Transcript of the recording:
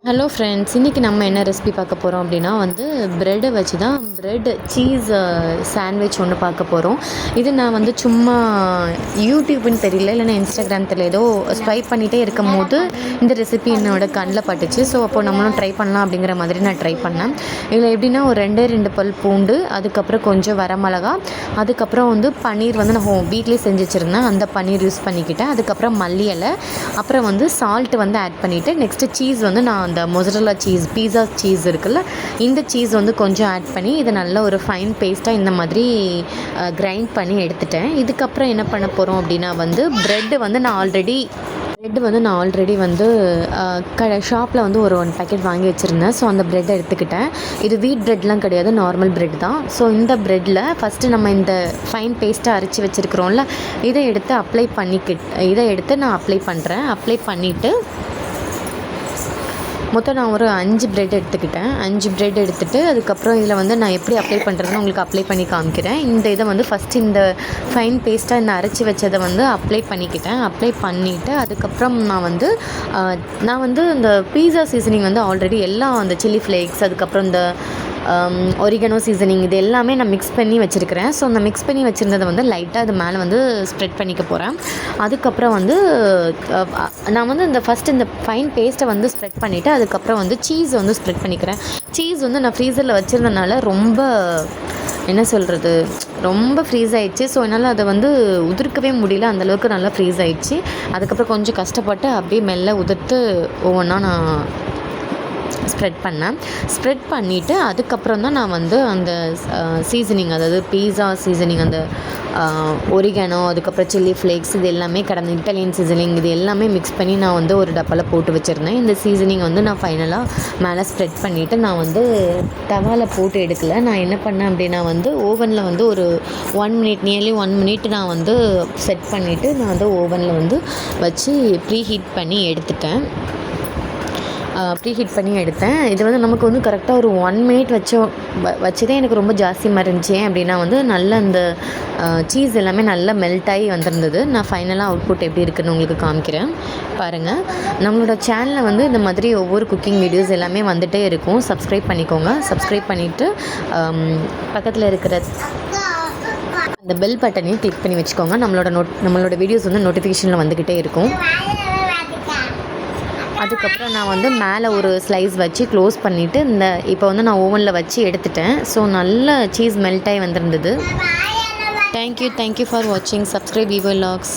Hello friends, இன்றைக்கி நம்ம என்ன ரெசிபி பார்க்க போகிறோம் அப்படின்னா ப்ரெட்டை வச்சு தான் ப்ரெட் சீஸ் சாண்ட்விச் ஒன்று பார்க்க போகிறோம். இது நான் சும்மா யூடியூப்னு தெரியல, இல்லைன்னா இன்ஸ்டாகிராம் தெரியல, ஏதோ ஸ்வைப் பண்ணிகிட்டே இருக்கும் போது இந்த ரெசிபி என்னோட கண்ணில் பட்டுச்சு. ஸோ அப்போது நம்மளும் ட்ரை பண்ணலாம் அப்படிங்கிற மாதிரி நான் ட்ரை பண்ணேன். இதில் எப்படின்னா ஒரு 2 பல் பூண்டு, அதுக்கப்புறம் கொஞ்சம் வரமிளகா, அதுக்கப்புறம் பன்னீர் நான் வீட்லேயே செஞ்சு வச்சுருந்தேன். அந்த பன்னீர் யூஸ் பண்ணிக்கிட்டேன். அதுக்கப்புறம் மல்லி இலை, அப்புறம் சால்ட் ஆட் பண்ணிவிட்டு நெக்ஸ்ட்டு சீஸ் நான் அந்த மொசரல்லா சீஸ், பீஸா சீஸ் இருக்குல்ல, இந்த சீஸ் கொஞ்சம் ஆட் பண்ணி இதை நல்லா ஒரு ஃபைன் பேஸ்ட்டாக இந்த மாதிரி கிரைண்ட் பண்ணி எடுத்துட்டேன். இதுக்கப்புறம் என்ன பண்ண போகிறோம் அப்படின்னா ப்ரெட்டு நான் ஆல்ரெடி ஷாப்பில் ஒரு 1 பேக்கெட் வாங்கி வச்சுருந்தேன். ஸோ அந்த ப்ரெட்டை எடுத்துக்கிட்டேன். இது வீட் ப்ரெட்லாம் கிடையாது, நார்மல் ப்ரெட் தான். ஸோ இந்த ப்ரெட்டில் ஃபஸ்ட்டு நம்ம இந்த ஃபைன் பேஸ்ட்டாக அரைச்சி வச்சுருக்கிறோம்ல, இதை எடுத்து நான் அப்ளை பண்ணுறேன். அப்ளை பண்ணிவிட்டு மொத்தம் நான் ஒரு 5 ப்ரெட் எடுத்துக்கிட்டேன். 5 ப்ரெட் எடுத்துகிட்டு அதுக்கப்புறம் இதில் நான் எப்படி அப்ளை பண்ணுறதுன்னு உங்களுக்கு அப்ளை பண்ணி காமிக்கிறேன். இந்த இதை ஃபஸ்ட்டு இந்த ஃபைன் பேஸ்ட்டாக இந்த அரைச்சி வச்சதை அப்ளை பண்ணிக்கிட்டேன். அப்ளை பண்ணிவிட்டு அதுக்கப்புறம் நான் இந்த பீஸா சீசனிங் ஆல்ரெடி எல்லாம் அந்த சில்லி ஃப்ளேக்ஸ், அதுக்கப்புறம் இந்த ஒரிகனோ சீசனிங், இது எல்லாமே நான் மிக்ஸ் பண்ணி வச்சுருக்கிறேன். ஸோ அந்த மிக்ஸ் பண்ணி வச்சுருந்ததை லைட்டாக அது மேலே ஸ்ப்ரெட் பண்ணிக்க போகிறேன். அதுக்கப்புறம் நான் இந்த ஃபஸ்ட்டு இந்த ஃபைன் பேஸ்ட்டை ஸ்ப்ரெட் பண்ணிவிட்டு அதுக்கப்புறம் சீஸ் ஸ்ப்ரெட் பண்ணிக்கிறேன். சீஸ் நான் ஃப்ரீசரில் வச்சுருந்தனால ரொம்ப ஃப்ரீஸ் ஆகிடுச்சு. ஸோ என்னால் அதை உதிர்க்கவே முடியல, அந்தளவுக்கு நல்லா ஃப்ரீஸ் ஆகிடுச்சு. அதுக்கப்புறம் கொஞ்சம் கஷ்டப்பட்டு அப்படியே மெல்ல உதிர்த்து ஒவ்வொன்றா நான் ஸ்ப்ரெட் பண்ணிவிட்டு அதுக்கப்புறம் தான் நான் அந்த சீசனிங், அதாவது பீஸா சீசனிங், அந்த ஒரிகனோ, அதுக்கப்புறம் சில்லி ஃப்ளேக்ஸ், இது எல்லாமே கடந்த இட்டாலியன் சீசனிங், இது எல்லாமே மிக்ஸ் பண்ணி நான் ஒரு டப்பாவில் போட்டு வச்சுருந்தேன். இந்த சீசனிங் நான் ஃபைனலாக மேலே ஸ்ப்ரெட் பண்ணிவிட்டு நான் தவாவில் போட்டு எடுக்கலை. நான் என்ன பண்ணேன் அப்படின்னா ஓவனில் ஒரு 1 மினிட், நியர்லி 1 மினிட் நான் செட் பண்ணிவிட்டு நான் ஓவனில் வச்சு ப்ரீஹீட் பண்ணி எடுத்தேன். இது நமக்கு கரெக்டாக ஒரு 1 மினிட் வச்சதே எனக்கு ரொம்ப ஜாஸ்தி மாதிரி இருந்துச்சு. அப்படின்னா நல்ல அந்த சீஸ் எல்லாமே நல்லா மெல்ட் ஆகி வந்திருந்தது. நான் ஃபைனலாக அவுட்புட் எப்படி இருக்குன்னு உங்களுக்கு காமிக்கிறேன் பாருங்கள். நம்மளோட சேனலில் இந்த மாதிரி ஒவ்வொரு குக்கிங் வீடியோஸ் எல்லாமே வந்துகிட்டே இருக்கும். சப்ஸ்கிரைப் பண்ணிக்கோங்க. சப்ஸ்கிரைப் பண்ணிவிட்டு பக்கத்தில் இருக்கிற அந்த பெல் பட்டனையும் கிளிக் பண்ணி வச்சுக்கோங்க. நம்மளோட வீடியோஸ் நோட்டிஃபிகேஷனில் வந்துக்கிட்டே இருக்கும். அதுக்கப்புறம் நான் மேலே ஒரு ஸ்லைஸ் வச்சு க்ளோஸ் பண்ணிவிட்டு இப்போ நான் ஓவனில் வச்சு எடுத்துட்டேன். ஸோ நல்ல சீஸ் மெல்ட் ஆகி வந்திருந்தது. தேங்க்யூ ஃபார் வாட்சிங். Subscribe Vivo vlogs.